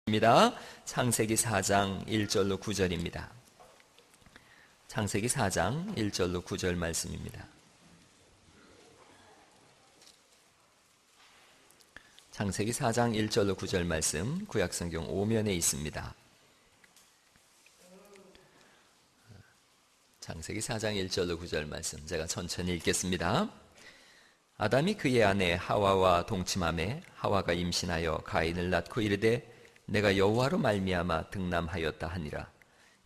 입니다. 창세기 4장 1절로 9절입니다. 창세기 4장 1절로 9절 말씀입니다. 창세기 4장 1절로 9절 말씀 구약성경 5면에 있습니다. 창세기 4장 1절로 9절 말씀 제가 천천히 읽겠습니다. 아담이 그의 아내 하와와 동침하매 하와가 임신하여 가인을 낳고 이르되 내가 여호와로 말미암아 등남하였다 하니라.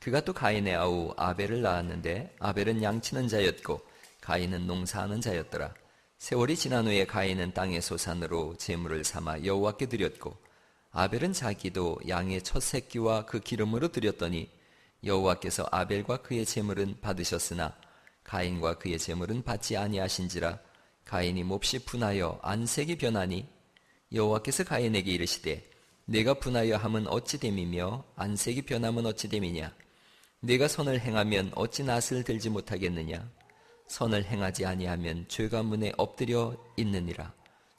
그가 또 가인의 아우 아벨을 낳았는데 아벨은 양치는 자였고 가인은 농사하는 자였더라. 세월이 지난 후에 가인은 땅의 소산으로 제물을 삼아 여호와께 드렸고 아벨은 자기도 양의 첫 새끼와 그 기름으로 드렸더니 여호와께서 아벨과 그의 제물은 받으셨으나 가인과 그의 제물은 받지 아니하신지라. 가인이 몹시 분하여 안색이 변하니 여호와께서 가인에게 이르시되 내가 분하여 함은 어찌 됨이며 안색이 변함은 어찌 됨이냐. 내가 선을 행하면 어찌 낯을 들지 못하겠느냐. 선을 행하지 아니하면 죄가 문에 엎드려 있느니라.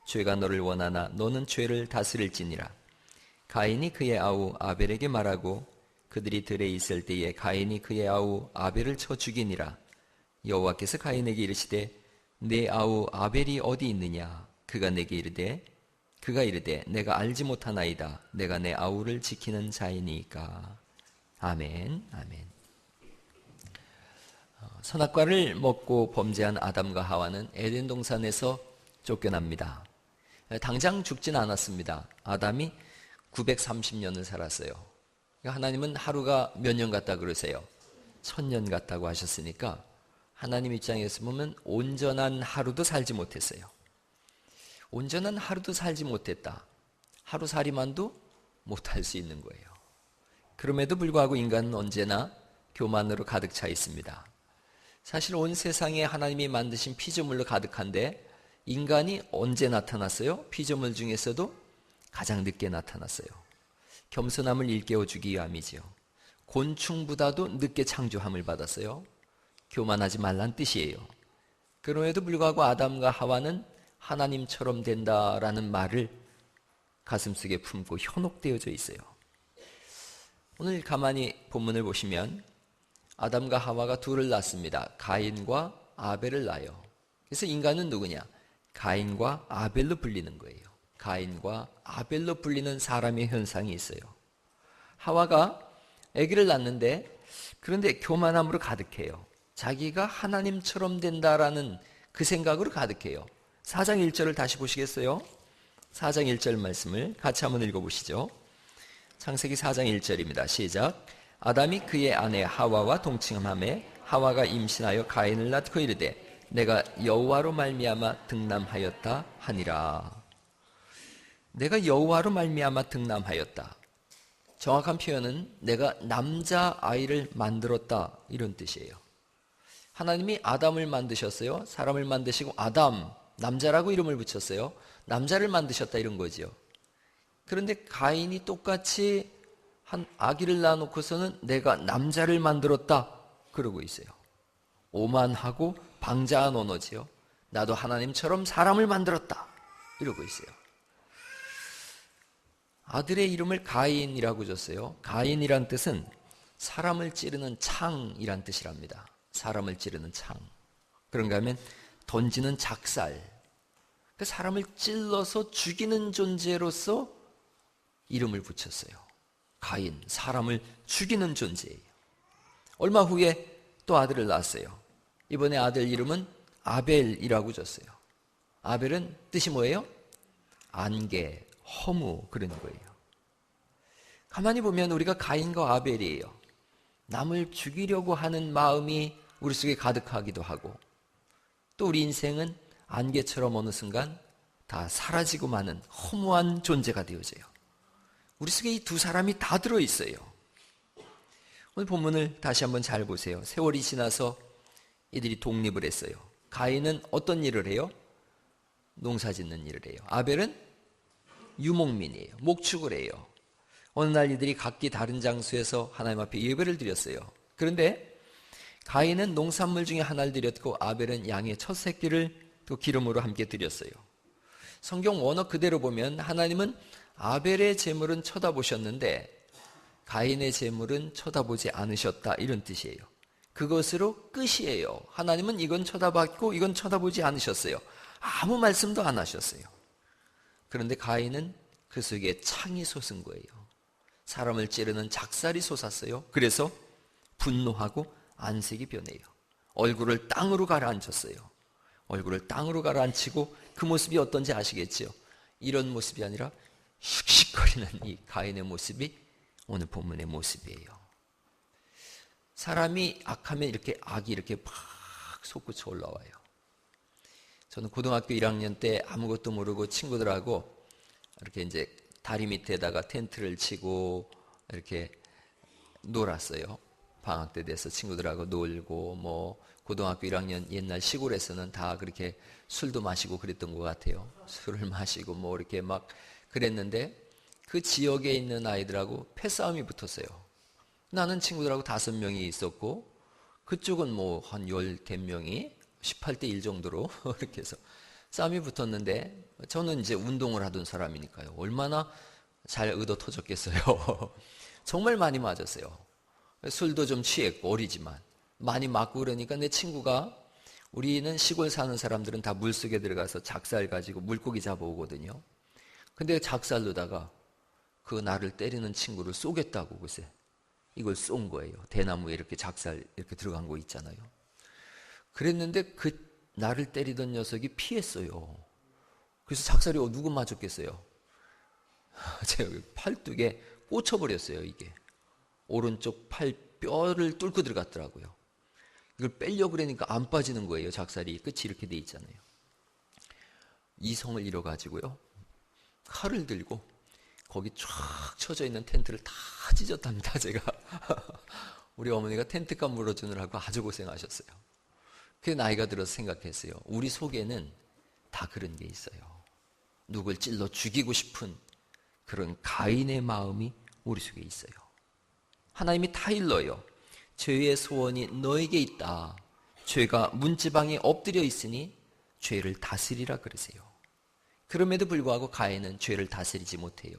죄가 너를 원하나 너는 죄를 다스릴지니라. 가인이 그의 아우 아벨에게 말하고 그들이 들에 있을 때에 가인이 그의 아우 아벨을 쳐 죽이니라. 여호와께서 가인에게 이르시되 내 아우 아벨이 어디 있느냐. 그가 이르되 내가 알지 못하나이다. 내가 내 아우를 지키는 자이니까. 아멘. 아멘. 선악과를 먹고 범죄한 아담과 하와는 에덴 동산에서 쫓겨납니다. 당장 죽진 않았습니다. 아담이 930년을 살았어요. 하나님은 하루가 몇 년 같다 그러세요? 1000년 같다고 하셨으니까 하나님 입장에서 보면 온전한 하루도 살지 못했어요. 온전한 하루도 살지 못했다. 하루살이만도 못할 수 있는 거예요. 그럼에도 불구하고 인간은 언제나 교만으로 가득 차 있습니다. 사실 온 세상에 하나님이 만드신 피조물로 가득한데 인간이 언제 나타났어요? 피조물 중에서도 가장 늦게 나타났어요. 겸손함을 일깨워주기 위함이지요. 곤충보다도 늦게 창조함을 받았어요. 교만하지 말란 뜻이에요. 그럼에도 불구하고 아담과 하와는 하나님처럼 된다라는 말을 가슴속에 품고 현혹되어져 있어요. 오늘 가만히 본문을 보시면 아담과 하와가 둘을 낳습니다. 가인과 아벨을 낳아요. 그래서 인간은 누구냐? 가인과 아벨로 불리는 거예요. 가인과 아벨로 불리는 사람의 현상이 있어요. 하와가 아기를 낳는데 그런데 교만함으로 가득해요. 자기가 하나님처럼 된다라는 그 생각으로 가득해요. 4장 1절을 다시 보시겠어요? 4장 1절 말씀을 같이 한번 읽어보시죠. 창세기 4장 1절입니다. 시작. 아담이 그의 아내 하와와 동침하매 하와가 임신하여 가인을 낳고 이르되 내가 여호와로 말미암아 등남하였다 하니라. 내가 여호와로 말미암아 등남하였다. 정확한 표현은 내가 남자아이를 만들었다 이런 뜻이에요. 하나님이 아담을 만드셨어요. 사람을 만드시고 아담, 남자라고 이름을 붙였어요. 남자를 만드셨다 이런 거죠. 그런데 가인이 똑같이 한 아기를 낳아놓고서는 내가 남자를 만들었다 그러고 있어요. 오만하고 방자한 언어지요. 나도 하나님처럼 사람을 만들었다 이러고 있어요. 아들의 이름을 가인이라고 줬어요. 가인이란 뜻은 사람을 찌르는 창이란 뜻이랍니다. 사람을 찌르는 창. 그런가 하면 던지는 작살. 그 사람을 찔러서 죽이는 존재로서 이름을 붙였어요. 가인, 사람을 죽이는 존재예요. 얼마 후에 또 아들을 낳았어요. 이번에 아들 이름은 아벨이라고 줬어요. 아벨은 뜻이 뭐예요? 안개, 허무 그런 거예요. 가만히 보면 우리가 가인과 아벨이에요. 남을 죽이려고 하는 마음이 우리 속에 가득하기도 하고 또 우리 인생은 안개처럼 어느 순간 다 사라지고 마는 허무한 존재가 되어져요. 우리 속에 이 두 사람이 다 들어있어요. 오늘 본문을 다시 한번 잘 보세요. 세월이 지나서 이들이 독립을 했어요. 가인은 어떤 일을 해요? 농사 짓는 일을 해요. 아벨은 유목민이에요. 목축을 해요. 어느 날 이들이 각기 다른 장소에서 하나님 앞에 예배를 드렸어요. 그런데 가인은 농산물 중에 하나를 드렸고 아벨은 양의 첫 새끼를 또 기름으로 함께 드렸어요. 성경 원어 그대로 보면 하나님은 아벨의 제물은 쳐다보셨는데 가인의 제물은 쳐다보지 않으셨다, 이런 뜻이에요. 그것으로 끝이에요. 하나님은 이건 쳐다봤고 이건 쳐다보지 않으셨어요. 아무 말씀도 안 하셨어요. 그런데 가인은 그 속에 창이 솟은 거예요. 사람을 찌르는 작살이 솟았어요. 그래서 분노하고 안색이 변해요. 얼굴을 땅으로 가라앉혔어요. 얼굴을 땅으로 가라앉히고 그 모습이 어떤지 아시겠죠? 이런 모습이 아니라 씩씩거리는 이 가인의 모습이 오늘 본문의 모습이에요. 사람이 악하면 이렇게 악이 이렇게 막 솟구쳐 올라와요. 저는 고등학교 1학년 때 아무것도 모르고 친구들하고 이렇게 이제 다리 밑에다가 텐트를 치고 이렇게 놀았어요. 방학 때 돼서 친구들하고 놀고, 뭐 고등학교 1학년 옛날 시골에서는 다 그렇게 술도 마시고 그랬던 것 같아요. 술을 마시고 뭐 이렇게 막 그랬는데 그 지역에 있는 아이들하고 패싸움이 붙었어요. 나는 친구들하고 5명이 있었고 그쪽은 뭐 한 10명이 18대 1 정도로 이렇게 해서 싸움이 붙었는데 저는 이제 운동을 하던 사람이니까요. 얼마나 잘 의도 터졌겠어요. 정말 많이 맞았어요. 술도 좀 취했고 어리지만 많이 맞고 그러니까 내 친구가, 우리는 시골 사는 사람들은 다 물속에 들어가서 작살 가지고 물고기 잡아오거든요. 근데 작살로다가 그 나를 때리는 친구를 쏘겠다고 글쎄 이걸 쏜 거예요. 대나무에 이렇게 작살 이렇게 들어간 거 있잖아요. 그랬는데 그 나를 때리던 녀석이 피했어요. 그래서 작살이 누구 맞았겠어요? 제 팔뚝에 꽂혀버렸어요. 이게 오른쪽 팔 뼈를 뚫고 들어갔더라고요. 이걸 빼려고 그러니까 안 빠지는 거예요. 작살이 끝이 이렇게 돼 있잖아요. 이성을 잃어가지고요, 칼을 들고 거기 쫙 쳐져 있는 텐트를 다 찢었답니다. 제가 우리 어머니가 텐트값 물어주느라고 아주 고생하셨어요. 그 나이가 들어서 생각했어요. 우리 속에는 다 그런 게 있어요. 누굴 찔러 죽이고 싶은 그런 가인의 마음이 우리 속에 있어요. 하나님이 타일러요. 죄의 소원이 너에게 있다. 죄가 문지방에 엎드려 있으니 죄를 다스리라 그러세요. 그럼에도 불구하고 가인은 죄를 다스리지 못해요.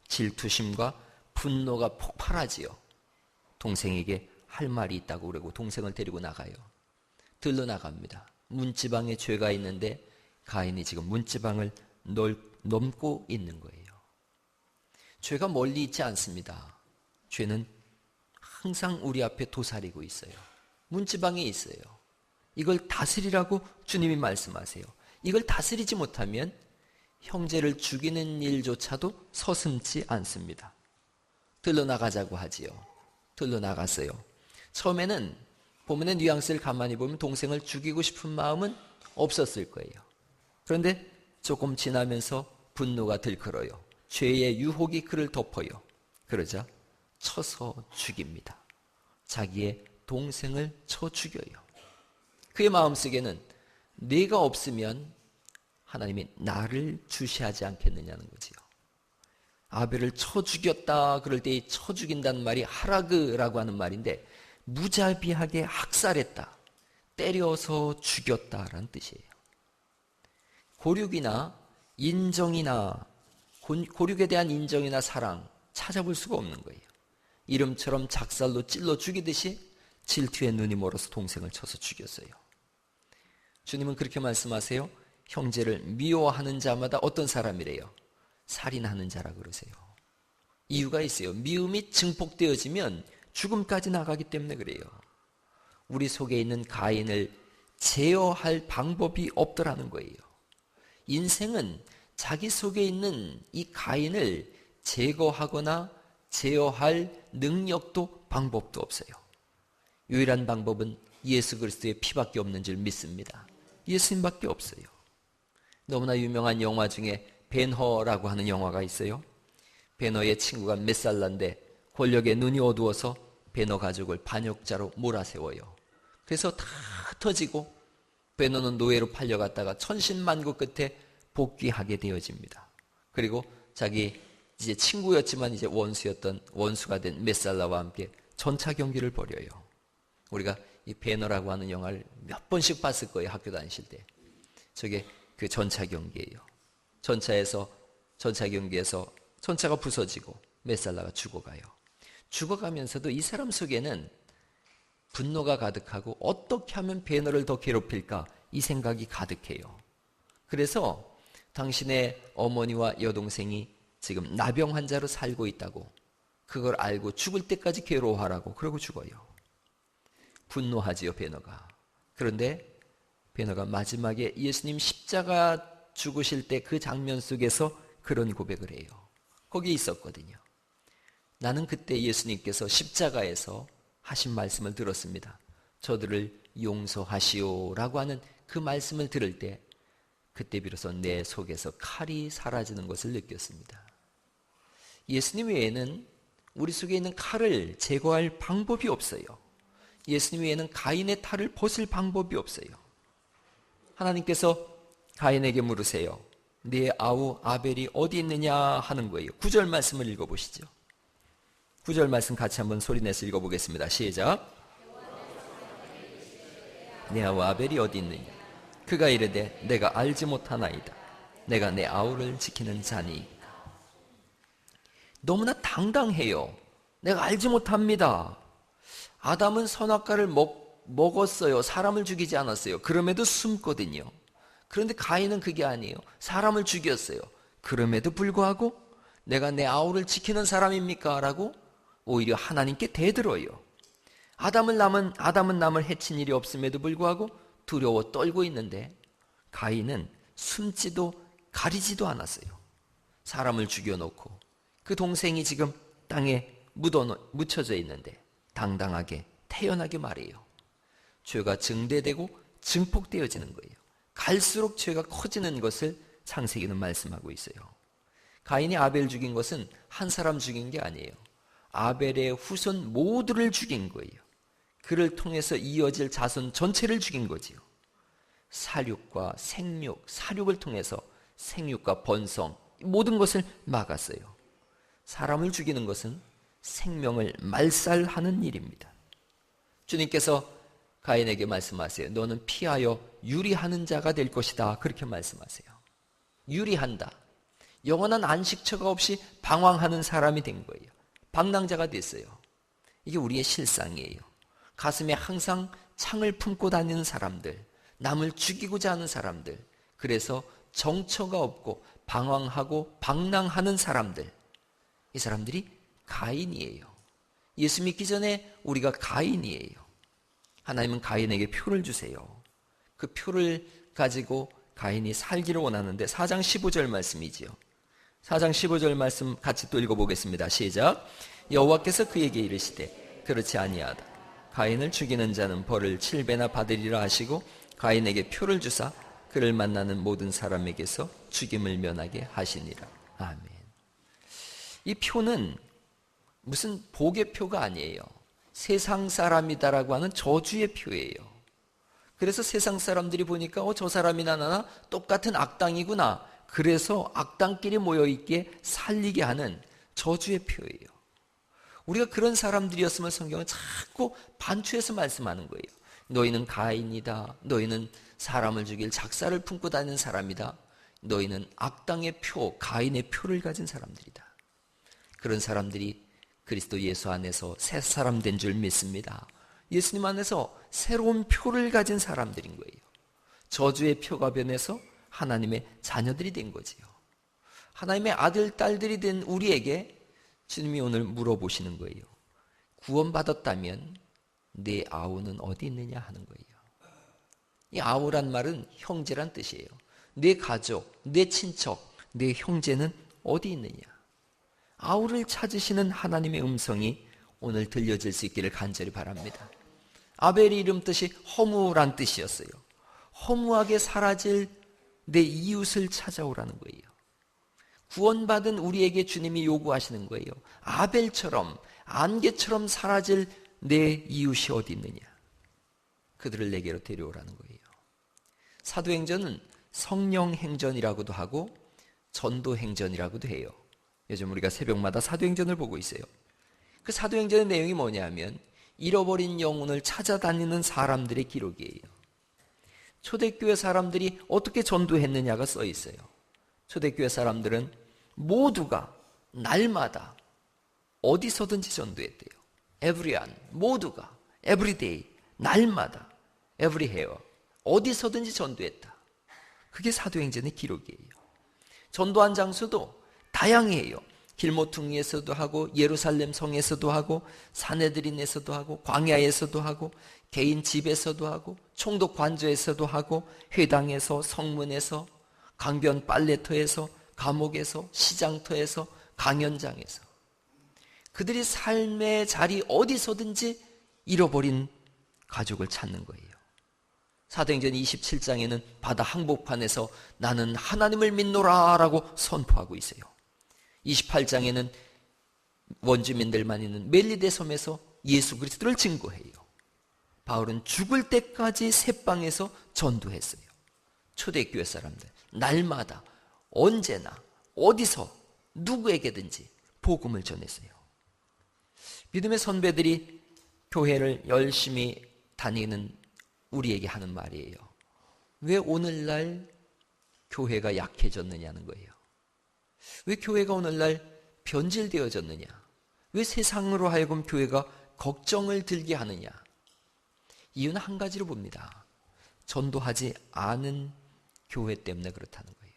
질투심과 분노가 폭발하지요. 동생에게 할 말이 있다고 그러고 동생을 데리고 나가요. 들러 나갑니다. 문지방에 죄가 있는데 가인이 지금 문지방을 넘고 있는 거예요. 죄가 멀리 있지 않습니다. 죄는 항상 우리 앞에 도사리고 있어요. 문지방에 있어요. 이걸 다스리라고 주님이 말씀하세요. 이걸 다스리지 못하면 형제를 죽이는 일조차도 서슴지 않습니다. 들러나가자고 하지요. 들러나갔어요. 처음에는 본문의 뉘앙스를 가만히 보면 동생을 죽이고 싶은 마음은 없었을 거예요. 그런데 조금 지나면서 분노가 들끓어요. 죄의 유혹이 그를 덮어요. 그러자 쳐서 죽입니다. 자기의 동생을 쳐 죽여요. 그의 마음속에는 네가 없으면 하나님이 나를 주시하지 않겠느냐는 거지요. 아벨을 쳐 죽였다 그럴 때 이 쳐 죽인다는 말이 하라그라고 하는 말인데 무자비하게 학살했다, 때려서 죽였다라는 뜻이에요. 고륙이나 인정이나 고륙에 대한 인정이나 사랑 찾아볼 수가 없는 거예요. 이름처럼 작살로 찔러 죽이듯이 질투에 눈이 멀어서 동생을 쳐서 죽였어요. 주님은 그렇게 말씀하세요. 형제를 미워하는 자마다 어떤 사람이래요? 살인하는 자라 그러세요. 이유가 있어요. 미움이 증폭되어지면 죽음까지 나가기 때문에 그래요. 우리 속에 있는 가인을 제어할 방법이 없더라는 거예요. 인생은 자기 속에 있는 이 가인을 제거하거나 제어할 능력도 방법도 없어요. 유일한 방법은 예수 그리스도의 피밖에 없는 줄 믿습니다. 예수님밖에 없어요. 너무나 유명한 영화 중에 벤허라고 하는 영화가 있어요. 벤허의 친구가 몇 살 난데 권력에 눈이 어두워서 벤허 가족을 반역자로 몰아세워요. 그래서 다 터지고 벤허는 노예로 팔려갔다가 천신만고 끝에 복귀하게 되어집니다. 그리고 자기 이제 친구였지만 이제 원수가 된 메살라와 함께 전차 경기를 벌여요. 우리가 이 벤허라고 하는 영화를 몇 번씩 봤을 거예요. 학교 다니실 때. 저게 그 전차 경기예요. 전차 경기에서 손자가 부서지고 메살라가 죽어가요. 죽어가면서도 이 사람 속에는 분노가 가득하고 어떻게 하면 베너를 더 괴롭힐까 이 생각이 가득해요. 그래서 당신의 어머니와 여동생이 지금 나병 환자로 살고 있다고 그걸 알고 죽을 때까지 괴로워하라고 그러고 죽어요. 분노하지요, 베너가. 그런데 베너가 마지막에 예수님 십자가 죽으실 때 그 장면 속에서 그런 고백을 해요. 거기에 있었거든요. 나는 그때 예수님께서 십자가에서 하신 말씀을 들었습니다. 저들을 용서하시오라고 하는 그 말씀을 들을 때 그때 비로소 내 속에서 칼이 사라지는 것을 느꼈습니다. 예수님 외에는 우리 속에 있는 칼을 제거할 방법이 없어요. 예수님 외에는 가인의 탈을 벗을 방법이 없어요. 하나님께서 가인에게 물으세요. 네 아우 아벨이 어디 있느냐 하는 거예요. 9절 말씀을 읽어보시죠. 9절 말씀 같이 한번 소리내서 읽어보겠습니다. 시작. 네 아우 아벨이 어디 있느냐. 그가 이르되 내가 알지 못하나이다. 내가 내 아우를 지키는 자니. 너무나 당당해요. 내가 알지 못합니다. 아담은 선악과를 먹었어요. 사람을 죽이지 않았어요. 그럼에도 숨거든요. 그런데 가인은 그게 아니에요. 사람을 죽였어요. 그럼에도 불구하고 내가 내 아우를 지키는 사람입니까? 라고 오히려 하나님께 대들어요. 아담은 남을 해친 일이 없음에도 불구하고 두려워 떨고 있는데 가인은 숨지도 가리지도 않았어요. 사람을 죽여놓고 그 동생이 지금 땅에 묻혀져 있는데 당당하게 태연하게 말해요. 죄가 증대되고 증폭되어지는 거예요. 갈수록 죄가 커지는 것을 창세기는 말씀하고 있어요. 가인이 아벨 죽인 것은 한 사람 죽인 게 아니에요. 아벨의 후손 모두를 죽인 거예요. 그를 통해서 이어질 자손 전체를 죽인 거지요. 사육과 생육, 사육을 통해서 생육과 번성 모든 것을 막았어요. 사람을 죽이는 것은 생명을 말살하는 일입니다. 주님께서 가인에게 말씀하세요. 너는 피하여 유리하는 자가 될 것이다. 그렇게 말씀하세요. 유리한다. 영원한 안식처가 없이 방황하는 사람이 된 거예요. 방랑자가 됐어요. 이게 우리의 실상이에요. 가슴에 항상 창을 품고 다니는 사람들, 남을 죽이고자 하는 사람들, 그래서 정처가 없고 방황하고 방랑하는 사람들, 이 사람들이 가인이에요. 예수 믿기 전에 우리가 가인이에요. 하나님은 가인에게 표를 주세요. 그 표를 가지고 가인이 살기를 원하는데 4장 15절 말씀이지요. 4장 15절 말씀 같이 또 읽어보겠습니다. 시작. 여호와께서 그에게 이르시되 그렇지 아니하다. 가인을 죽이는 자는 벌을 7배나 받으리라 하시고 가인에게 표를 주사 그를 만나는 모든 사람에게서 죽임을 면하게 하시니라. 아멘. 이 표는 무슨 복의 표가 아니에요. 세상 사람이다라고 하는 저주의 표예요. 그래서 세상 사람들이 보니까 저 사람이나 나나 똑같은 악당이구나. 그래서 악당끼리 모여있게 살리게 하는 저주의 표예요. 우리가 그런 사람들이었으면 성경은 자꾸 반추해서 말씀하는 거예요. 너희는 가인이다. 너희는 사람을 죽일 작사를 품고 다니는 사람이다. 너희는 악당의 표, 가인의 표를 가진 사람들이다. 그런 사람들이 그리스도 예수 안에서 새 사람 된 줄 믿습니다. 예수님 안에서 새로운 표를 가진 사람들인 거예요. 저주의 표가 변해서 하나님의 자녀들이 된 거지요. 하나님의 아들, 딸들이 된 우리에게 주님이 오늘 물어보시는 거예요. 구원받았다면 내 아우는 어디 있느냐 하는 거예요. 이 아우란 말은 형제란 뜻이에요. 내 가족, 내 친척, 내 형제는 어디 있느냐. 아우를 찾으시는 하나님의 음성이 오늘 들려질 수 있기를 간절히 바랍니다. 아벨이 이름 뜻이 허무란 뜻이었어요. 허무하게 사라질 내 이웃을 찾아오라는 거예요. 구원받은 우리에게 주님이 요구하시는 거예요. 아벨처럼 안개처럼 사라질 내 이웃이 어디 있느냐. 그들을 내게로 데려오라는 거예요. 사도행전은 성령행전이라고도 하고 전도행전이라고도 해요. 요즘 우리가 새벽마다 사도행전을 보고 있어요. 그 사도행전의 내용이 뭐냐면 잃어버린 영혼을 찾아다니는 사람들의 기록이에요. 초대교회 사람들이 어떻게 전도했느냐가 써 있어요. 초대교회 사람들은 모두가 날마다 어디서든지 전도했대요. everyone, 모두가 everyday, 날마다 every hour, 어디서든지 전도했다. 그게 사도행전의 기록이에요. 전도한 장소도 다양해요. 길모퉁이에서도 하고 예루살렘 성에서도 하고 사내들인에서도 하고 광야에서도 하고 개인 집에서도 하고 총독 관저에서도 하고 회당에서, 성문에서, 강변 빨래터에서, 감옥에서, 시장터에서, 강연장에서 그들이 삶의 자리 어디서든지 잃어버린 가족을 찾는 거예요. 사도행전 27장에는 바다 항복판에서 나는 하나님을 믿노라 라고 선포하고 있어요. 28장에는 원주민들만 있는 멜리데 섬에서 예수 그리스도를 증거해요. 바울은 죽을 때까지 새방에서 전도했어요. 초대교회 사람들 날마다 언제나 어디서 누구에게든지 복음을 전했어요. 믿음의 선배들이 교회를 열심히 다니는 우리에게 하는 말이에요. 왜 오늘날 교회가 약해졌느냐는 거예요. 왜 교회가 오늘날 변질되어졌느냐? 왜 세상으로 하여금 교회가 걱정을 들게 하느냐? 이유는 한 가지로 봅니다. 전도하지 않은 교회 때문에 그렇다는 거예요.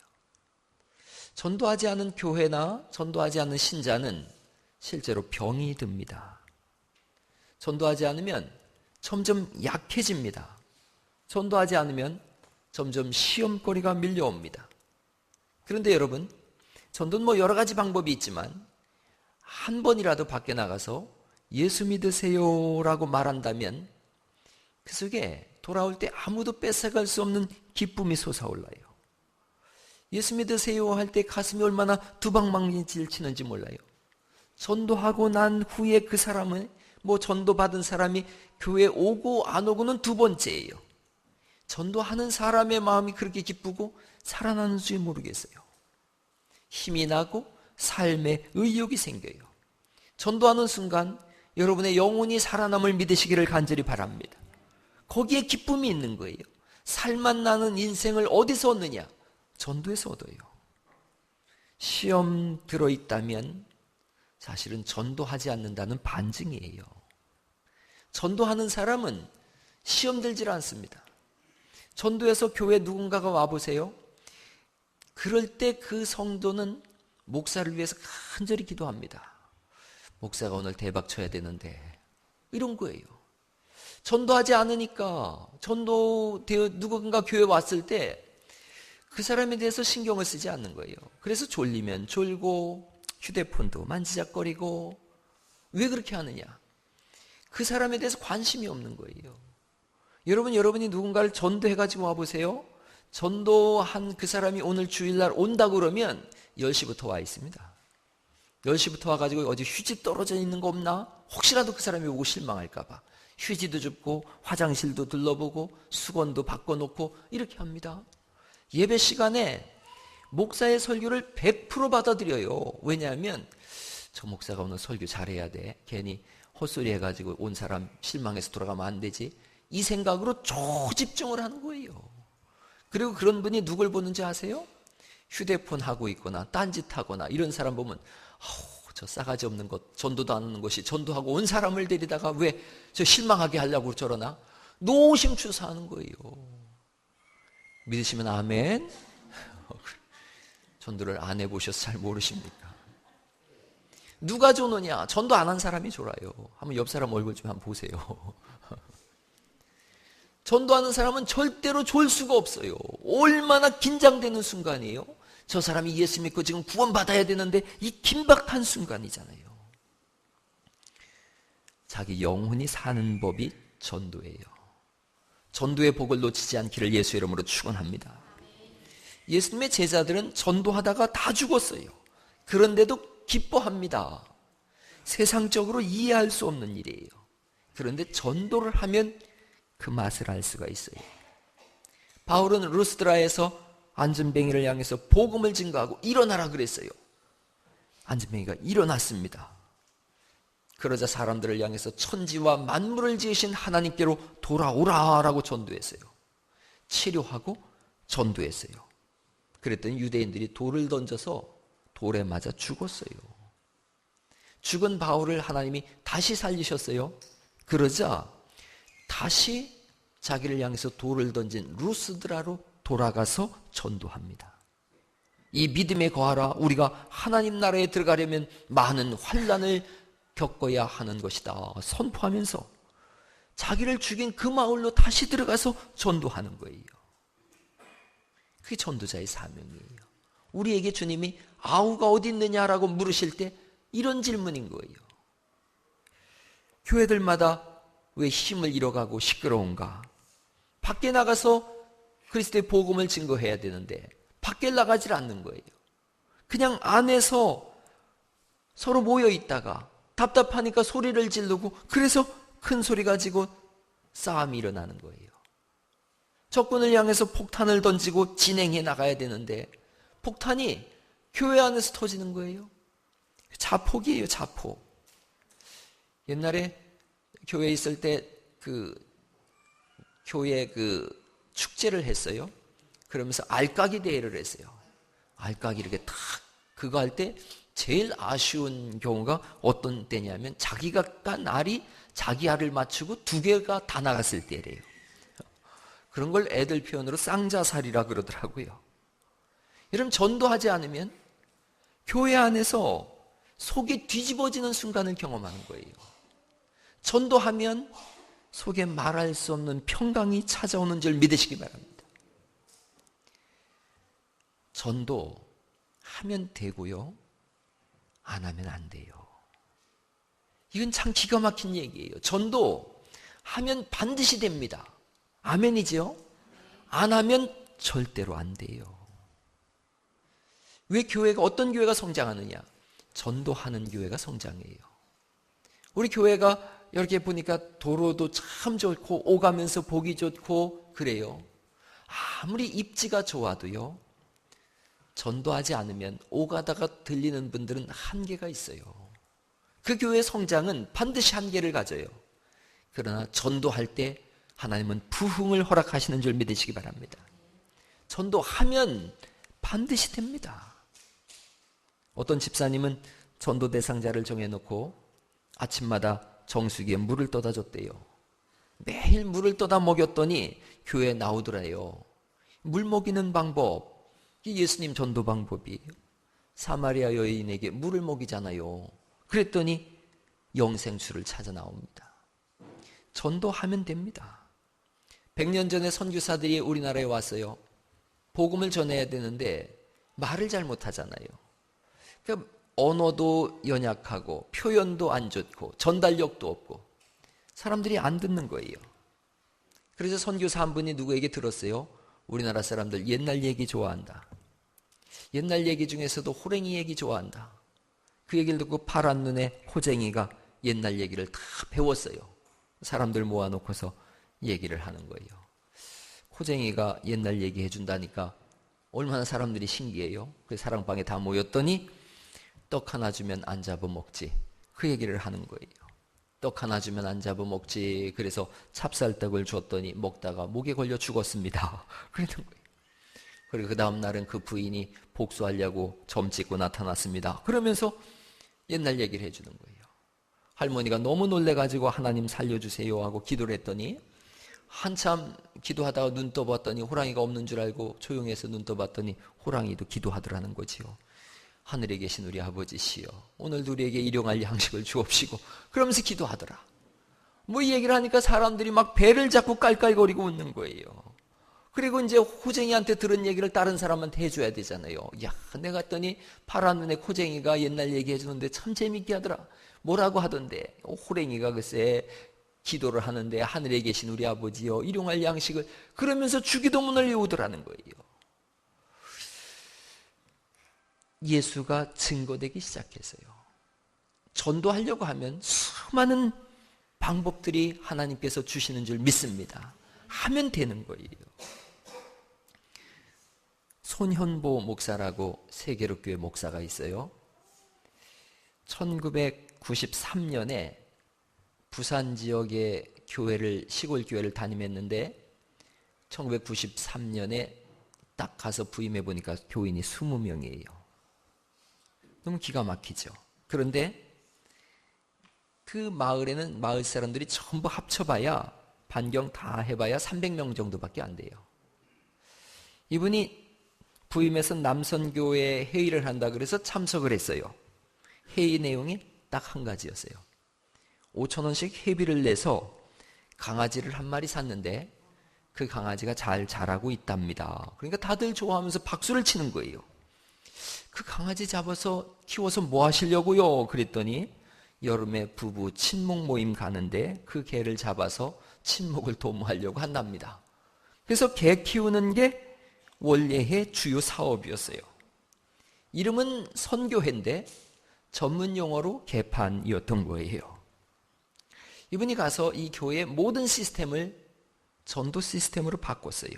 전도하지 않은 교회나 전도하지 않은 신자는 실제로 병이 듭니다. 전도하지 않으면 점점 약해집니다. 전도하지 않으면 점점 시험거리가 밀려옵니다. 그런데 여러분, 전도는 여러 가지 방법이 있지만 한 번이라도 밖에 나가서 예수 믿으세요라고 말한다면 그 속에 돌아올 때 아무도 뺏어갈 수 없는 기쁨이 솟아올라요. 예수 믿으세요 할 때 가슴이 얼마나 두방망이질 치는지 몰라요. 전도하고 난 후에 그 사람은 전도받은 사람이 교회 오고 안 오고는 두 번째예요. 전도하는 사람의 마음이 그렇게 기쁘고 살아나는 줄 모르겠어요. 힘이 나고 삶의 의욕이 생겨요. 전도하는 순간 여러분의 영혼이 살아남을 믿으시기를 간절히 바랍니다. 거기에 기쁨이 있는 거예요. 살맛 나는 인생을 어디서 얻느냐? 전도에서 얻어요. 시험 들어있다면 사실은 전도하지 않는다는 반증이에요. 전도하는 사람은 시험 들질 않습니다. 전도해서 교회 누군가가 와보세요. 그럴 때 그 성도는 목사를 위해서 간절히 기도합니다. 목사가 오늘 대박 쳐야 되는데 이런 거예요. 전도하지 않으니까 누군가 교회 왔을 때 그 사람에 대해서 신경을 쓰지 않는 거예요. 그래서 졸리면 졸고 휴대폰도 만지작거리고 왜 그렇게 하느냐? 그 사람에 대해서 관심이 없는 거예요. 여러분이 누군가를 전도해가지고 와보세요. 전도한 그 사람이 오늘 주일날 온다고 그러면 10시부터 와 있습니다. 10시부터 와가지고 어디 휴지 떨어져 있는 거 없나? 혹시라도 그 사람이 오고 실망할까봐 휴지도 줍고 화장실도 둘러보고 수건도 바꿔놓고 이렇게 합니다. 예배 시간에 목사의 설교를 100% 받아들여요. 왜냐하면 저 목사가 오늘 설교 잘해야 돼. 괜히 헛소리 해가지고 온 사람 실망해서 돌아가면 안 되지. 이 생각으로 초집중을 하는 거예요. 그리고 그런 분이 누굴 보는지 아세요? 휴대폰 하고 있거나 딴짓하거나 이런 사람 보면 저 싸가지 없는 것, 전도도 안 하는 것이 전도하고 온 사람을 데리다가 왜 저 실망하게 하려고 저러나? 노심초사하는 거예요. 믿으시면 아멘. 전도를 안 해보셔서 잘 모르십니까? 누가 조느냐? 전도 안 한 사람이 졸아요. 한번 옆 사람 얼굴 좀 한번 보세요. 전도하는 사람은 절대로 졸 수가 없어요. 얼마나 긴장되는 순간이에요. 저 사람이 예수 믿고 지금 구원받아야 되는데 이 긴박한 순간이잖아요. 자기 영혼이 사는 법이 전도예요. 전도의 복을 놓치지 않기를 예수 이름으로 축원합니다. 예수님의 제자들은 전도하다가 다 죽었어요. 그런데도 기뻐합니다. 세상적으로 이해할 수 없는 일이에요. 그런데 전도를 하면 그 맛을 알 수가 있어요. 바울은 루스드라에서 안전뱅이를 향해서 복음을 증거하고 일어나라 그랬어요. 안전뱅이가 일어났습니다. 그러자 사람들을 향해서 천지와 만물을 지으신 하나님께로 돌아오라라고 전도했어요. 치료하고 전도했어요. 그랬더니 유대인들이 돌을 던져서 돌에 맞아 죽었어요. 죽은 바울을 하나님이 다시 살리셨어요. 그러자 다시 자기를 향해서 돌을 던진 루스드라로 돌아가서 전도합니다. 이 믿음에 거하라. 우리가 하나님 나라에 들어가려면 많은 환난을 겪어야 하는 것이다 선포하면서 자기를 죽인 그 마을로 다시 들어가서 전도하는 거예요. 그게 전도자의 사명이에요. 우리에게 주님이 아우가 어디 있느냐라고 물으실 때 이런 질문인 거예요. 교회들마다 왜 힘을 잃어가고 시끄러운가? 밖에 나가서 그리스도의 복음을 증거해야 되는데 밖에 나가질 않는 거예요. 그냥 안에서 서로 모여 있다가 답답하니까 소리를 지르고 그래서 큰 소리 가지고 싸움이 일어나는 거예요. 적군을 향해서 폭탄을 던지고 진행해 나가야 되는데 폭탄이 교회 안에서 터지는 거예요. 자폭이에요, 자폭. 옛날에 교회에 있을 때 교회 축제를 했어요. 그러면서 알까기 대회를 했어요. 알까기 이렇게 탁 그거 할 때 제일 아쉬운 경우가 어떤 때냐면 자기가 깐 알이 자기 알을 맞추고 두 개가 다 나갔을 때래요. 그런 걸 애들 표현으로 쌍자살이라 그러더라고요. 여러분 전도하지 않으면 교회 안에서 속이 뒤집어지는 순간을 경험하는 거예요. 전도하면 속에 말할 수 없는 평강이 찾아오는 줄 믿으시기 바랍니다. 전도하면 되고요. 안 하면 안 돼요. 이건 참 기가 막힌 얘기예요. 전도하면 반드시 됩니다. 아멘이죠? 안 하면 절대로 안 돼요. 왜 어떤 교회가 성장하느냐? 전도하는 교회가 성장해요. 우리 교회가 이렇게 보니까 도로도 참 좋고 오가면서 보기 좋고 그래요. 아무리 입지가 좋아도요. 전도하지 않으면 오가다가 들리는 분들은 한계가 있어요. 그 교회의 성장은 반드시 한계를 가져요. 그러나 전도할 때 하나님은 부흥을 허락하시는 줄 믿으시기 바랍니다. 전도하면 반드시 됩니다. 어떤 집사님은 전도 대상자를 정해놓고 아침마다 정수기에 물을 떠다 줬대요. 매일 물을 떠다 먹였더니 교회에 나오더래요. 물 먹이는 방법, 예수님 전도 방법이에요. 사마리아 여인에게 물을 먹이잖아요. 그랬더니 영생수를 찾아 나옵니다. 전도하면 됩니다. 100년 전에 선교사들이 우리나라에 왔어요. 복음을 전해야 되는데 말을 잘 못하잖아요. 그러니까 언어도 연약하고 표현도 안 좋고 전달력도 없고 사람들이 안 듣는 거예요. 그래서 선교사 한 분이 누구에게 들었어요? 우리나라 사람들 옛날 얘기 좋아한다. 옛날 얘기 중에서도 호랭이 얘기 좋아한다. 그 얘기를 듣고 파란 눈에 호쟁이가 옛날 얘기를 다 배웠어요. 사람들 모아놓고서 얘기를 하는 거예요. 호쟁이가 옛날 얘기 해준다니까 얼마나 사람들이 신기해요. 그 사랑방에 다 모였더니 떡 하나 주면 안 잡아먹지. 그 얘기를 하는 거예요. 떡 하나 주면 안 잡아먹지. 그래서 찹쌀떡을 줬더니 먹다가 목에 걸려 죽었습니다. 그러는 거예요. 그리고 그 다음 날은 그 부인이 복수하려고 점 찍고 나타났습니다. 그러면서 옛날 얘기를 해주는 거예요. 할머니가 너무 놀래가지고 하나님 살려주세요 하고 기도를 했더니 한참 기도하다가 눈 떠봤더니 호랑이가 없는 줄 알고 조용해서 눈 떠봤더니 호랑이도 기도하더라는 거지요. 하늘에 계신 우리 아버지시여 오늘도 우리에게 일용할 양식을 주옵시고 그러면서 기도하더라. 뭐 이 얘기를 하니까 사람들이 막 배를 잡고 깔깔거리고 웃는 거예요. 그리고 이제 호쟁이한테 들은 얘기를 다른 사람한테 해줘야 되잖아요. 야, 내가 갔더니 파란 눈에 호쟁이가 옛날 얘기해주는데 참 재밌게 하더라. 뭐라고 하던데 호랭이가 글쎄 기도를 하는데 하늘에 계신 우리 아버지여 일용할 양식을 그러면서 주기도문을 외우더라는 거예요. 예수가 증거되기 시작했어요. 전도하려고 하면 수많은 방법들이 하나님께서 주시는 줄 믿습니다. 하면 되는 거예요. 손현보 목사라고 세계로교회 목사가 있어요. 1993년에 부산 지역의 시골 교회를 담임했는데 1993년에 딱 가서 부임해 보니까 교인이 20명이에요. 너무 기가 막히죠. 그런데 그 마을에는 마을 사람들이 전부 합쳐봐야 반경 다 해봐야 300명 정도밖에 안 돼요. 이분이 부임해서 남선교회 회의를 한다 그래서 참석을 했어요. 회의 내용이 딱 한 가지였어요. 5,000원씩 회비를 내서 강아지를 한 마리 샀는데 그 강아지가 잘 자라고 있답니다. 그러니까 다들 좋아하면서 박수를 치는 거예요. 그 강아지 잡아서 키워서 뭐 하시려고요? 그랬더니 여름에 부부 친목 모임 가는데 그 개를 잡아서 친목을 도모하려고 한답니다. 그래서 개 키우는 게 원래의 주요 사업이었어요. 이름은 선교회인데 전문 용어로 개판이었던 거예요. 이분이 가서 이 교회의 모든 시스템을 전도 시스템으로 바꿨어요.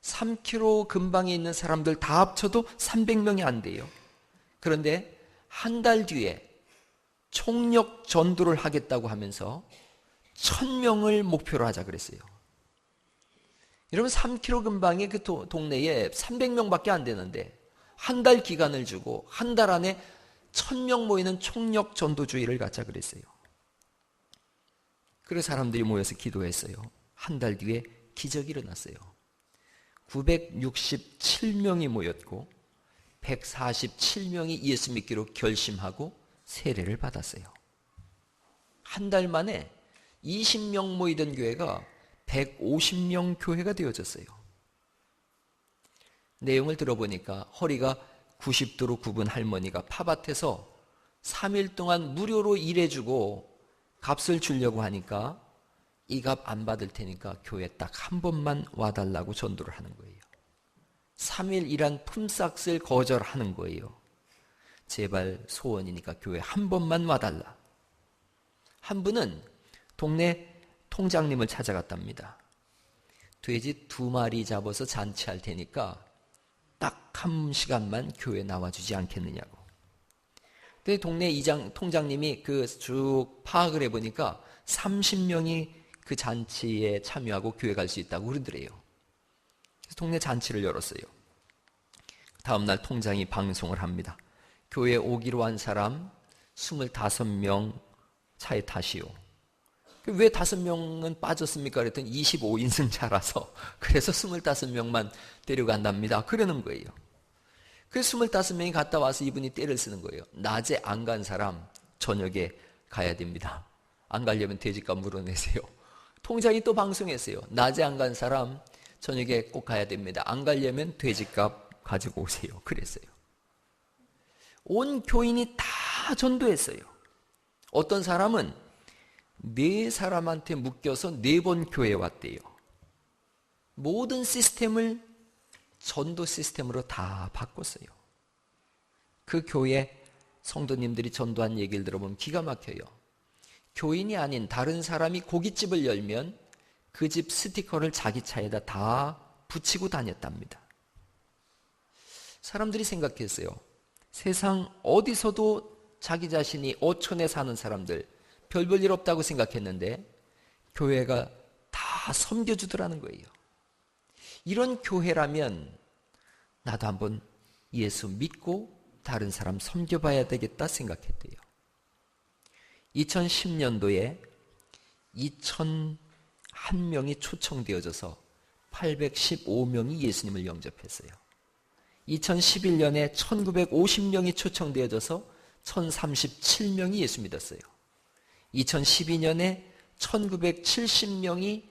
3km 근방에 있는 사람들 다 합쳐도 300명이 안 돼요. 그런데 한 달 뒤에 총력 전도를 하겠다고 하면서 1,000명을 목표로 하자 그랬어요. 여러분 3km 근방의 그 동네에 300명밖에 안 되는데 한 달 기간을 주고 한 달 안에 1,000명 모이는 총력 전도주의를 갖자 그랬어요. 그래서 사람들이 모여서 기도했어요. 한 달 뒤에 기적이 일어났어요. 967명이 모였고 147명이 예수 믿기로 결심하고 세례를 받았어요. 한 달 만에 20명 모이던 교회가 150명 교회가 되어졌어요. 내용을 들어보니까 허리가 90도로 굽은 할머니가 팝밭에서 3일 동안 무료로 일해주고 값을 주려고 하니까 이 값 안 받을 테니까 교회 딱 한 번만 와달라고 전도를 하는 거예요. 3일 일한 품삯을 거절하는 거예요. 제발 소원이니까 교회 한 번만 와달라. 한 분은 동네 통장님을 찾아갔답니다. 돼지 2마리 잡아서 잔치할 테니까 딱 한 시간만 교회 나와주지 않겠느냐고. 근데 동네 통장님이 그 쭉 파악을 해보니까 30명이 그 잔치에 참여하고 교회 갈 수 있다고 그러더래요. 그래서 동네 잔치를 열었어요. 다음날 통장이 방송을 합니다. 교회 오기로 한 사람 25명 차에 타시오. 왜 5명은 빠졌습니까? 그랬더니 25인승차라서 그래서 25명만 데려간답니다. 그러는 거예요. 그래서 25명이 갔다 와서 이분이 떼를 쓰는 거예요. 낮에 안 간 사람 저녁에 가야 됩니다. 안 가려면 돼지값 물어내세요. 통장이 또 방송했어요. 낮에 안 간 사람 저녁에 꼭 가야 됩니다. 안 가려면 돼지값 가지고 오세요. 그랬어요. 온 교인이 다 전도했어요. 어떤 사람은 4사람한테 묶여서 4번 교회에 왔대요. 모든 시스템을 전도 시스템으로 다 바꿨어요. 그 교회 성도님들이 전도한 얘기를 들어보면 기가 막혀요. 교인이 아닌 다른 사람이 고깃집을 열면 그 집 스티커를 자기 차에다 다 붙이고 다녔답니다. 사람들이 생각했어요. 세상 어디서도 자기 자신이 어촌에 사는 사람들 별 볼 일 없다고 생각했는데 교회가 다 섬겨주더라는 거예요. 이런 교회라면 나도 한번 예수 믿고 다른 사람 섬겨봐야 되겠다 생각했대요. 2010년도에 2,001명이 초청되어져서 815명이 예수님을 영접했어요. 2011년에 1,950명이 초청되어져서 1,037명이 예수 믿었어요. 2012년에 1,970명이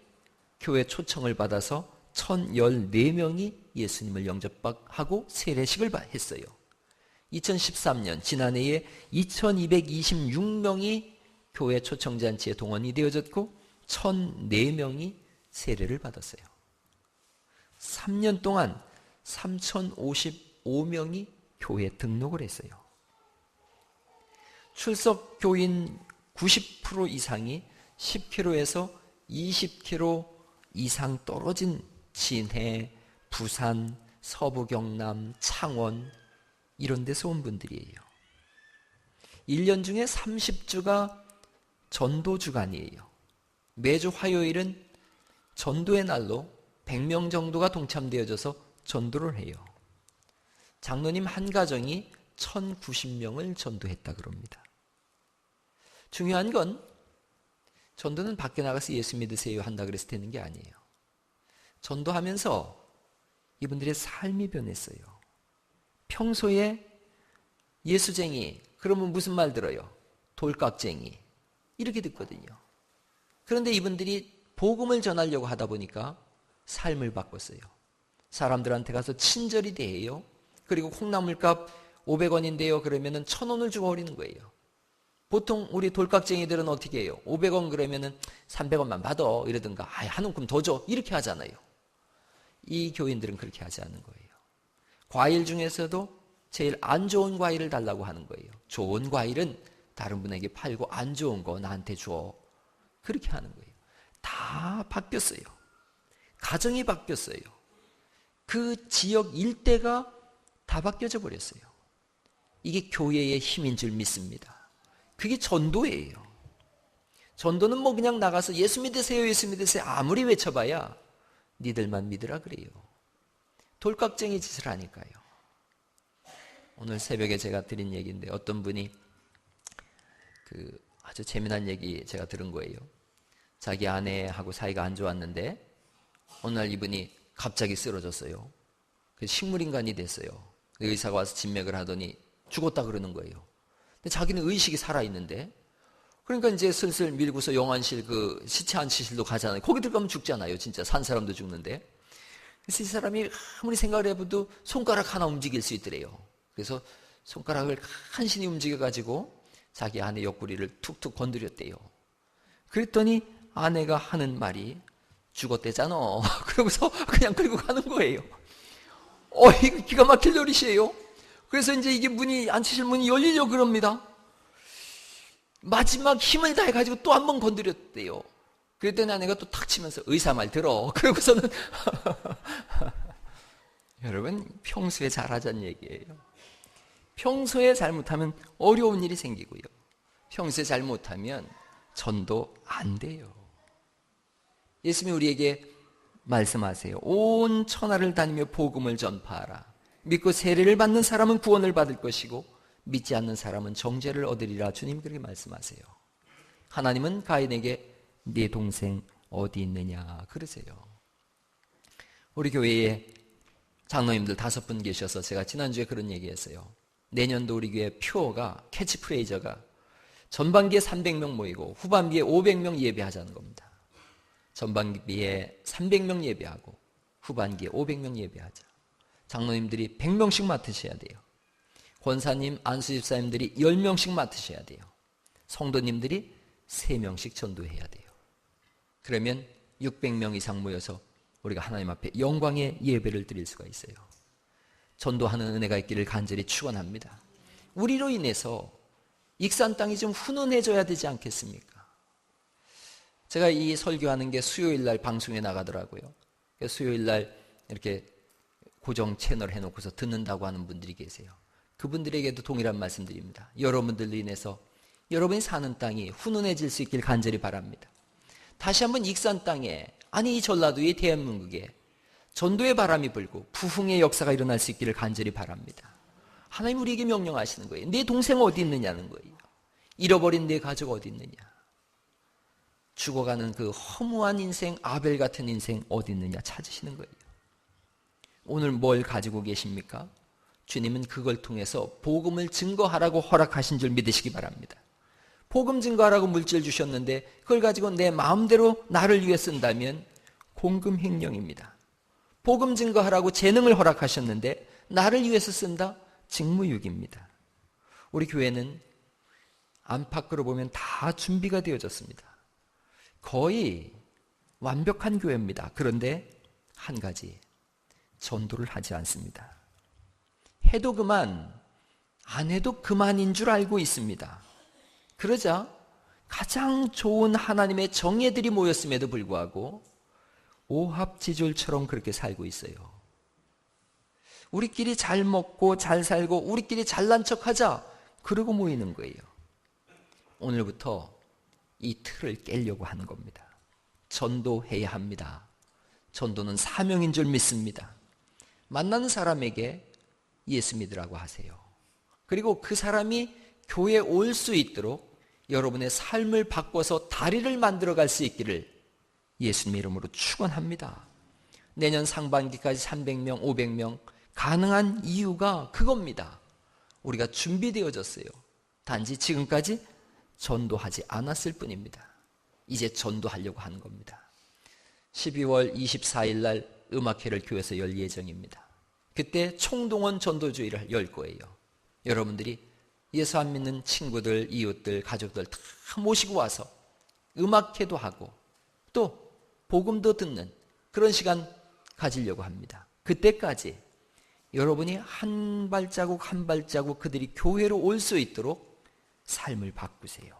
교회 초청을 받아서 1,014명이 예수님을 영접하고 세례식을 했어요. 2013년 지난해에 2,226명이 교회 초청잔치에 동원이 되어졌고 1,004명이 세례를 받았어요. 3년 동안 3,055명이 교회에 등록을 했어요. 출석 교인 90% 이상이 10km에서 20km 이상 떨어진 진해, 부산, 서부 경남, 창원 이런 데서 온 분들이에요. 1년 중에 30주가 전도 주간이에요. 매주 화요일은 전도의 날로 100명 정도가 동참되어져서 전도를 해요. 장로님 한 가정이 1,090명을 전도했다 그럽니다. 중요한 건 전도는 밖에 나가서 예수 믿으세요 한다 그래서 되는 게 아니에요. 전도하면서 이분들의 삶이 변했어요. 평소에 예수쟁이, 그러면 무슨 말 들어요? 돌깍쟁이. 이렇게 듣거든요. 그런데 이분들이 복음을 전하려고 하다 보니까 삶을 바꿨어요. 사람들한테 가서 친절히 대해요. 그리고 콩나물값 500원인데요. 그러면은 1,000원을 주고 버리는 거예요. 보통 우리 돌깍쟁이들은 어떻게 해요? 500원 그러면은 300원만 받아 이러든가 한 움큼 더 줘 이렇게 하잖아요. 이 교인들은 그렇게 하지 않는 거예요. 과일 중에서도 제일 안 좋은 과일을 달라고 하는 거예요. 좋은 과일은 다른 분에게 팔고 안 좋은 거 나한테 줘. 그렇게 하는 거예요. 다 바뀌었어요. 가정이 바뀌었어요. 그 지역 일대가 다 바뀌어져 버렸어요. 이게 교회의 힘인 줄 믿습니다. 그게 전도예요. 전도는 뭐 그냥 나가서 예수 믿으세요, 예수 믿으세요 아무리 외쳐봐야 니들만 믿으라 그래요. 돌깍쟁이 짓을 하니까요. 오늘 새벽에 제가 드린 얘기인데 어떤 분이 아주 재미난 얘기 제가 들은 거예요. 자기 아내하고 사이가 안 좋았는데 어느 날 이분이 갑자기 쓰러졌어요. 식물인간이 됐어요. 의사가 와서 진맥을 하더니 죽었다 그러는 거예요. 근데 자기는 의식이 살아있는데 그러니까 이제 슬슬 밀고서 영안실 시체 안치실로 가잖아요. 거기 들어가면 죽잖아요. 진짜 산 사람도 죽는데. 그래서 이 사람이 아무리 생각을 해봐도 손가락 하나 움직일 수 있더래요. 그래서 손가락을 간신히 움직여가지고 자기 아내 옆구리를 툭툭 건드렸대요. 그랬더니 아내가 하는 말이 죽었대잖아. 그러고서 그냥 끌고 가는 거예요. 이거 기가 막힐 노릇이에요. 그래서 이제 이게 안치실 문이 열리려고 그럽니다. 마지막 힘을 다해가지고 또 한 번 건드렸대요. 그랬더니 아내가 또 탁 치면서 의사 말 들어. 그러고서는 여러분 평소에 잘하자는 얘기예요. 평소에 잘못하면 어려운 일이 생기고요. 평소에 잘못하면 전도 안 돼요. 예수님이 우리에게 말씀하세요. 온 천하를 다니며 복음을 전파하라. 믿고 세례를 받는 사람은 구원을 받을 것이고 믿지 않는 사람은 정죄를 얻으리라. 주님 그렇게 말씀하세요. 하나님은 가인에게 네 동생 어디 있느냐 그러세요. 우리 교회에 장로님들 5분 계셔서 제가 지난주에 그런 얘기했어요. 내년도 우리 교회 표어가 캐치프레이저가 전반기에 300명 모이고 후반기에 500명 예배하자는 겁니다. 전반기에 300명 예배하고 후반기에 500명 예배하자. 장로님들이 100명씩 맡으셔야 돼요. 권사님, 안수집사님들이 10명씩 맡으셔야 돼요. 성도님들이 3명씩 전도해야 돼요. 그러면 600명 이상 모여서 우리가 하나님 앞에 영광의 예배를 드릴 수가 있어요. 전도하는 은혜가 있기를 간절히 축원합니다. 우리로 인해서 익산 땅이 좀 훈훈해져야 되지 않겠습니까? 제가 이 설교하는 게 수요일 날 방송에 나가더라고요. 수요일 날 이렇게 고정 채널 해놓고서 듣는다고 하는 분들이 계세요. 그분들에게도 동일한 말씀드립니다. 여러분들로 인해서 여러분이 사는 땅이 훈훈해질 수 있길 간절히 바랍니다. 다시 한번 익산 땅에, 아니 이 전라도의 대한민국에 전도의 바람이 불고 부흥의 역사가 일어날 수 있기를 간절히 바랍니다. 하나님 우리에게 명령하시는 거예요. 네 동생 어디 있느냐는 거예요. 잃어버린 내 가족 어디 있느냐. 죽어가는 그 허무한 인생, 아벨 같은 인생 어디 있느냐 찾으시는 거예요. 오늘 뭘 가지고 계십니까? 주님은 그걸 통해서 복음을 증거하라고 허락하신 줄 믿으시기 바랍니다. 복음 증거하라고 물질 주셨는데 그걸 가지고 내 마음대로 나를 위해 쓴다면 공금횡령입니다. 복음 증거하라고 재능을 허락하셨는데 나를 위해서 쓴다? 직무유기입니다. 우리 교회는 안팎으로 보면 다 준비가 되어졌습니다. 거의 완벽한 교회입니다. 그런데 한 가지, 전도를 하지 않습니다. 해도 그만, 안 해도 그만인 줄 알고 있습니다. 그러자 가장 좋은 하나님의 정예들이 모였음에도 불구하고 오합지졸처럼 그렇게 살고 있어요. 우리끼리 잘 먹고 잘 살고 우리끼리 잘난 척하자 그러고 모이는 거예요. 오늘부터 이 틀을 깨려고 하는 겁니다. 전도해야 합니다. 전도는 사명인 줄 믿습니다. 만나는 사람에게 예수 믿으라고 하세요. 그리고 그 사람이 교회에 올 수 있도록 여러분의 삶을 바꿔서 다리를 만들어갈 수 있기를 예수님의 이름으로 축원합니다. 내년 상반기까지 300명, 500명 가능한 이유가 그겁니다. 우리가 준비되어졌어요. 단지 지금까지 전도하지 않았을 뿐입니다. 이제 전도하려고 하는 겁니다. 12월 24일 날 음악회를 교회에서 열 예정입니다. 그때 총동원 전도주의를 열 거예요. 여러분들이 예수 안 믿는 친구들, 이웃들, 가족들 다 모시고 와서 음악회도 하고 또 복음도 듣는 그런 시간 가지려고 합니다. 그때까지 여러분이 한 발자국 한 발자국 그들이 교회로 올 수 있도록 삶을 바꾸세요.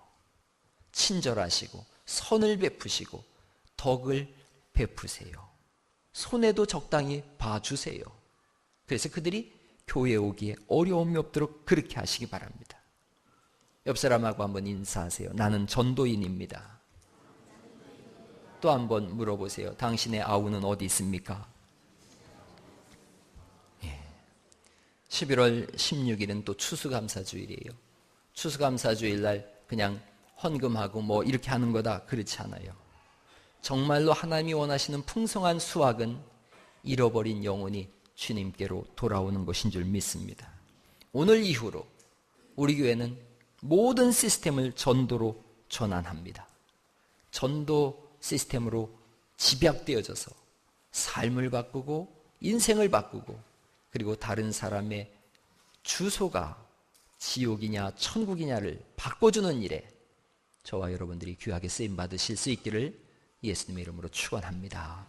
친절하시고 선을 베푸시고 덕을 베푸세요. 손해도 적당히 봐주세요. 그래서 그들이 교회에 오기에 어려움이 없도록 그렇게 하시기 바랍니다. 옆 사람하고 한번 인사하세요. 나는 전도인입니다. 또 한번 물어보세요. 당신의 아우는 어디 있습니까? 11월 16일은 또 추수감사주일이에요. 추수감사주일 날 그냥 헌금하고 뭐 이렇게 하는 거다, 그렇지 않아요. 정말로 하나님이 원하시는 풍성한 수확은 잃어버린 영혼이 주님께로 돌아오는 것인 줄 믿습니다. 오늘 이후로 우리 교회는 모든 시스템을 전도로 전환합니다. 전도 시스템으로 집약되어져서 삶을 바꾸고 인생을 바꾸고 그리고 다른 사람의 주소가 지옥이냐 천국이냐를 바꿔주는 일에 저와 여러분들이 귀하게 쓰임받으실 수 있기를 예수님의 이름으로 축원합니다.